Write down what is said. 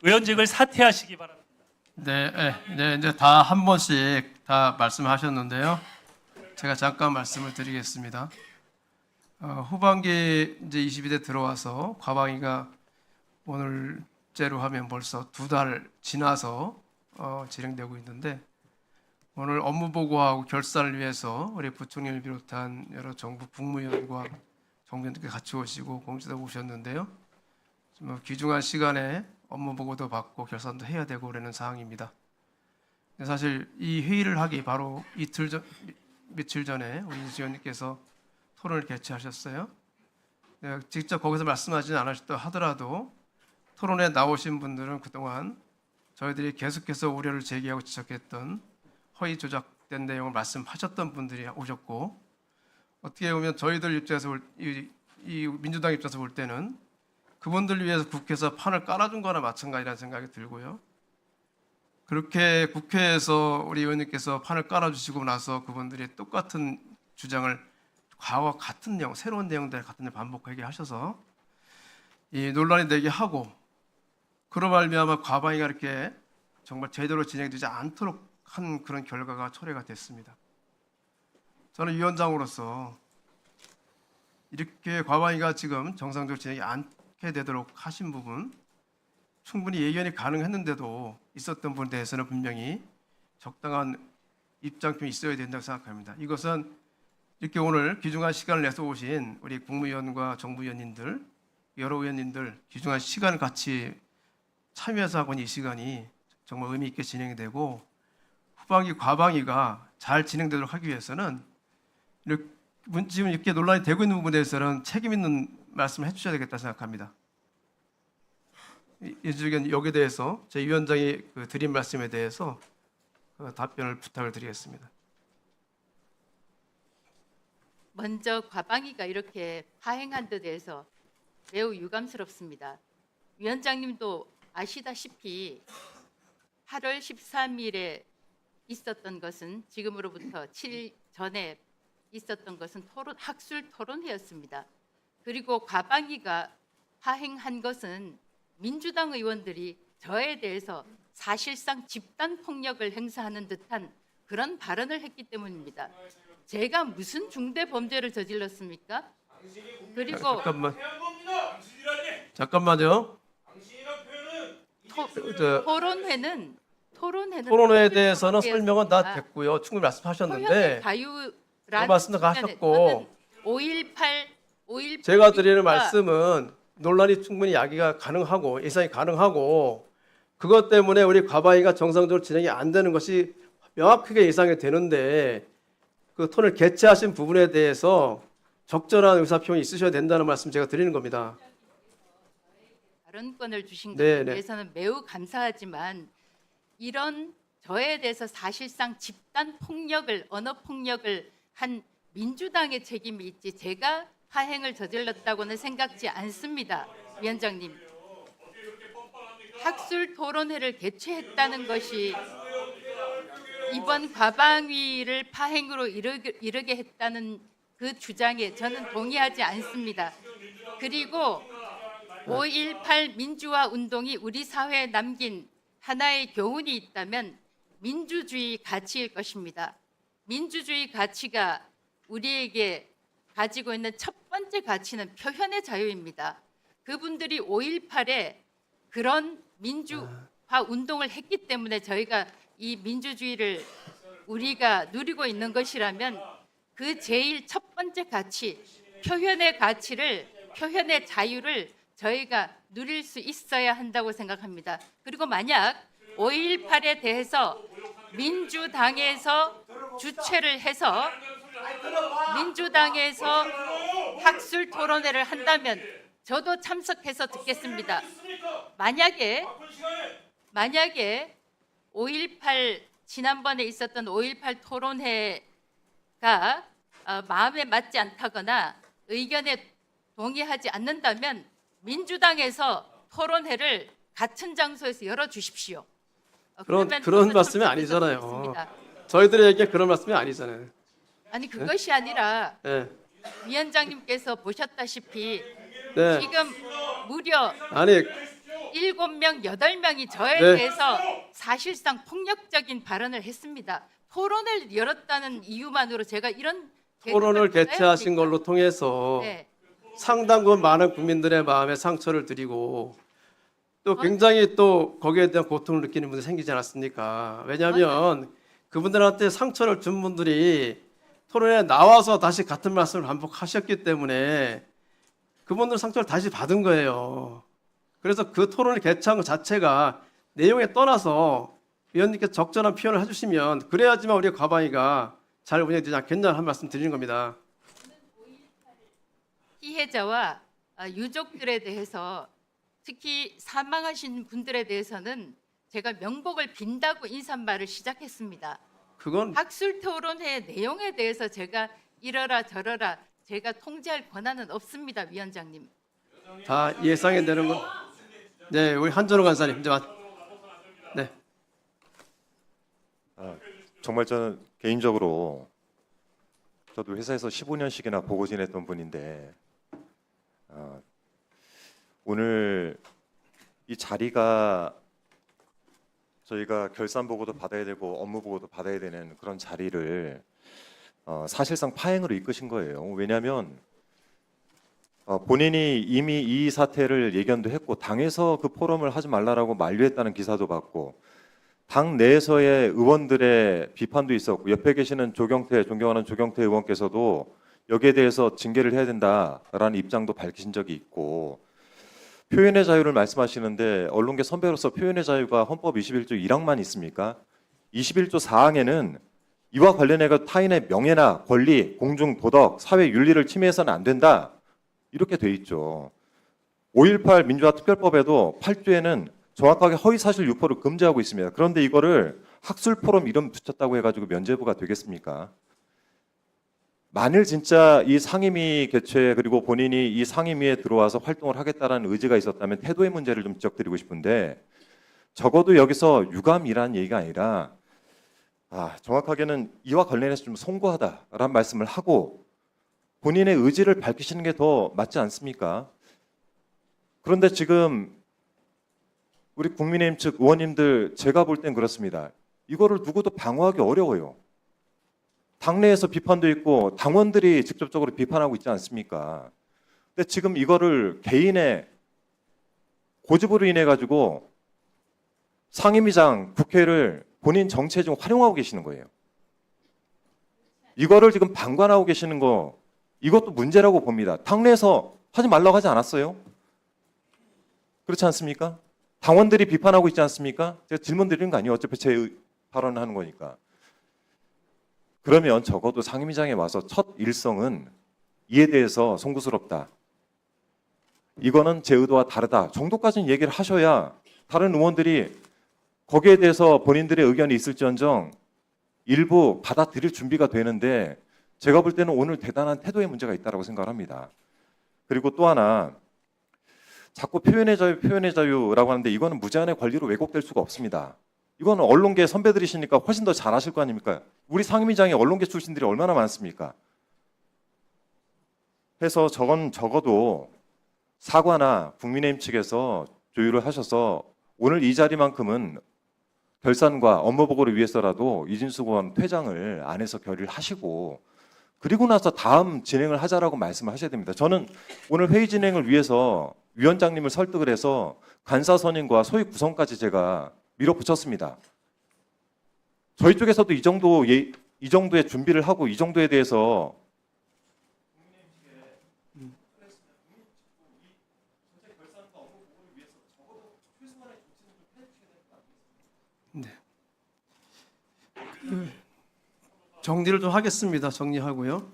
의원직을 사퇴하시기 바랍니다. 네, 이제 다 한 번씩 다 말씀하셨는데요. 제가 잠깐 말씀을 드리겠습니다. 후반기 이제 22대 들어와서 과방위가 오늘째로 하면 벌써 2달 지나서 진행되고 있는데, 오늘 업무 보고하고 결산을 위해서 우리 부총리를 비롯한 여러 정부 국무위원과 정부위원들께 같이 오시고 공직도 오셨는데요. 좀 귀중한 시간에 업무 보고도 받고 결산도 해야 되고 그러는 상황입니다. 사실 이 회의를 하기 바로 며칠 전에 우리 인수 의원님께서 토론을 개최하셨어요. 직접 거기서 말씀하지는 않으셨다 하더라도 토론에 나오신 분들은 그동안 저희들이 계속해서 우려를 제기하고 지적했던 허위 조작된 내용을 말씀하셨던 분들이 오셨고, 어떻게 보면 저희들 입장에서 이 민주당 입장에서 볼 때는 그분들을 위해서 국회에서 판을 깔아준 거나 마찬가지라는 생각이 들고요. 그렇게 국회에서 우리 의원님께서 판을 깔아주시고 나서 그분들이 똑같은 주장을 과거와 같은 내용, 새로운 내용들 같은 데 반복하게 하셔서 이 논란이 되게 하고, 그로 말미암아 과방위가 이렇게 정말 제대로 진행되지 않도록 한 그런 결과가 초래가 됐습니다. 저는 위원장으로서 이렇게 과방위가 지금 정상적으로 진행이 않게 되도록 하신 부분, 충분히 예견이 가능했는데도 있었던 부분에 대해서는 분명히 적당한 입장표이 있어야 된다고 생각합니다. 이것은 이렇게 오늘 귀중한 시간을 내서 오신 우리 국무위원과 정부위원님들, 여러 의원님들 귀중한 시간을 같이 참여해서 하고 있는 이 시간이 정말 의미 있게 진행이 되고, 후반기 과방위가 잘 진행되도록 하기 위해서는 지금 이렇게 논란이 되고 있는 부분에 대해서는 책임 있는 말씀을 해주셔야 되겠다 생각합니다. 여기에 대해서 제 위원장이 드린 말씀에 대해서 답변을 부탁을 드리겠습니다. 먼저 과방위가 이렇게 파행한 데 대해서 매우 유감스럽습니다. 위원장님도 아시다시피 8월 13일에 있었던 것은, 지금으로부터 7일 전에 있었던 것은 학술 토론회였습니다. 그리고 과방위가 파행한 것은 민주당 의원들이 저에 대해서 사실상 집단 폭력을 행사하는 듯한 그런 발언을 했기 때문입니다. 제가 무슨 중대 범죄를 저질렀습니까? 그리고 잠깐만요. 토론회에 대해서는 설명은 다 됐고요. 충분히 말씀하셨는데 그 말씀도 하셨고, 5.18 제가 드리는 말씀은 논란이 충분히 야기가 가능하고 예상이 가능하고, 그것 때문에 우리 과방위가 정상적으로 진행이 안 되는 것이 명확하게 예상이 되는데, 그 토론을 개최하신 부분에 대해서 적절한 의사표현이 있으셔야 된다는 말씀 제가 드리는 겁니다. 발언권을 주신 것에 대해서는 매우 감사하지만, 이런 저에 대해서 사실상 집단 폭력을, 언어 폭력을 한 민주당의 책임이 있지 제가 파행을 저질렀다고는 생각지 않습니다. 위원장님, 학술 토론회를 개최했다는 것이 이번 과방위를 파행으로 이르게 했다는 그 주장에 저는 동의하지 않습니다. 그리고 5.18 민주화 운동이 우리 사회에 남긴 하나의 교훈이 있다면 민주주의 가치일 것입니다. 민주주의 가치가 우리에게 가지고 있는 첫 번째 가치는 표현의 자유입니다. 그분들이 5.18에 그런 민주화 운동을 했기 때문에 저희가 이 민주주의를 우리가 누리고 있는 것이라면, 그 제일 첫 번째 가치, 표현의 가치를, 표현의 자유를 저희가 누릴 수 있어야 한다고 생각합니다. 그리고 만약 5.18에 대해서 민주당에서 주최를 해서 민주당에서 학술 토론회를 한다면 저도 참석해서 듣겠습니다. 만약에 5.18 지난번에 있었던 5.18 토론회가 마음에 맞지 않다거나 의견에 동의하지 않는다면 민주당에서 토론회를 같은 장소에서 열어주십시오. 그런 말씀이 아니잖아요. 저희들에게 그런 말씀이 아니잖아요. 아니, 그것이 아니라 네. 위원장님께서 보셨다시피 네. 지금 무려 아니 7명, 8명이 저에 네. 대해서 사실상 폭력적인 발언을 했습니다. 토론을 열었다는 이유만으로 제가 이런 토론을 계획을 개최하신 해야 걸로 통해서 네. 상당 부분 많은 국민들의 마음에 상처를 드리고 또 굉장히 또 거기에 대한 고통을 느끼는 분들이 생기지 않았습니까? 왜냐하면 그분들한테 상처를 준 분들이 토론에 나와서 다시 같은 말씀을 반복하셨기 때문에 그분들 상처를 다시 받은 거예요. 그래서 그 토론을 개최한 것 자체가 내용에 떠나서 위원님께서 적절한 표현을 해주시면 그래야지만 우리 과방위가 잘 운영되지 않겠냐는 한 말씀 드리는 겁니다. 피해자와 유족들에 대해서 특히 사망하신 분들에 대해서는 제가 명복을 빈다고 인사말을 시작했습니다. 그건 학술 토론회 내용에 대해서 제가 이러라 저러라 제가 통제할 권한은 없습니다, 위원장님. 다 예상이 되는 건. 네, 우리 한전호 간사님 이제 네. 정말 저는 개인적으로 저도 회사에서 15년씩이나 보고 지냈던 분인데 오늘 이 자리가 저희가 결산 보고도 받아야 되고 업무 보고도 받아야 되는 그런 자리를 사실상 파행으로 이끄신 거예요. 왜냐하면 본인이 이미 이 사태를 예견도 했고 당에서 그 포럼을 하지 말라라고 만류했다는 기사도 봤고 당 내에서의 의원들의 비판도 있었고 옆에 계시는 존경하는 조경태 의원께서도 여기에 대해서 징계를 해야 된다라는 입장도 밝히신 적이 있고 표현의 자유를 말씀하시는데 언론계 선배로서 표현의 자유가 헌법 21조 1항만 있습니까? 21조 4항에는 이와 관련해 타인의 명예나 권리, 공중 도덕, 사회 윤리를 침해해서는 안 된다 이렇게 돼 있죠. 5.18 민주화 특별법에도 8조에는 정확하게 허위사실 유포를 금지하고 있습니다. 그런데 이거를 학술 포럼 이름 붙였다고 해가지고 면죄부가 되겠습니까? 만일 진짜 이 상임위 개최 그리고 본인이 이 상임위에 들어와서 활동을 하겠다는 의지가 있었다면 태도의 문제를 좀 지적드리고 싶은데 적어도 여기서 유감이란 얘기가 아니라 정확하게는 이와 관련해서 좀 송구하다라는 말씀을 하고 본인의 의지를 밝히시는 게 더 맞지 않습니까? 그런데 지금 우리 국민의힘 측 의원님들 제가 볼 땐 그렇습니다. 이거를 누구도 방어하기 어려워요. 당내에서 비판도 있고 당원들이 직접적으로 비판하고 있지 않습니까? 근데 지금 이거를 개인의 고집으로 인해 가지고 상임위장 국회를 본인 정치에 좀 활용하고 계시는 거예요. 이거를 지금 방관하고 계시는 거 이것도 문제라고 봅니다. 당내에서 하지 말라고 하지 않았어요? 그렇지 않습니까? 당원들이 비판하고 있지 않습니까? 제가 질문 드리는 거 아니에요. 어차피 제 발언을 하는 거니까. 그러면 적어도 상임위장에 와서 첫 일성은 이에 대해서 송구스럽다. 이거는 제 의도와 다르다 정도까지는 얘기를 하셔야 다른 의원들이 거기에 대해서 본인들의 의견이 있을지언정 일부 받아들일 준비가 되는데 제가 볼 때는 오늘 대단한 태도의 문제가 있다고 생각을 합니다. 그리고 또 하나 자꾸 표현의 자유라고 하는데 이거는 무제한의 권리로 왜곡될 수가 없습니다. 이거는 언론계 선배들이시니까 훨씬 더 잘 아실 거 아닙니까? 우리 상임위장에 언론계 출신들이 얼마나 많습니까? 해서 저건 적어도 사과나 국민의힘 측에서 조율을 하셔서 오늘 이 자리만큼은 결산과 업무 보고를 위해서라도 이진숙 의원 퇴장을 안에서 결의를 하시고 그리고 나서 다음 진행을 하자라고 말씀을 하셔야 됩니다. 저는 오늘 회의 진행을 위해서 위원장님을 설득을 해서 간사 선임과 소위 구성까지 제가 밀어붙였습니다. 저희 쪽에서도 이 정도의 준비를 하고 이 정도에 대해서 정리를 좀 하겠습니다. 정리하고요.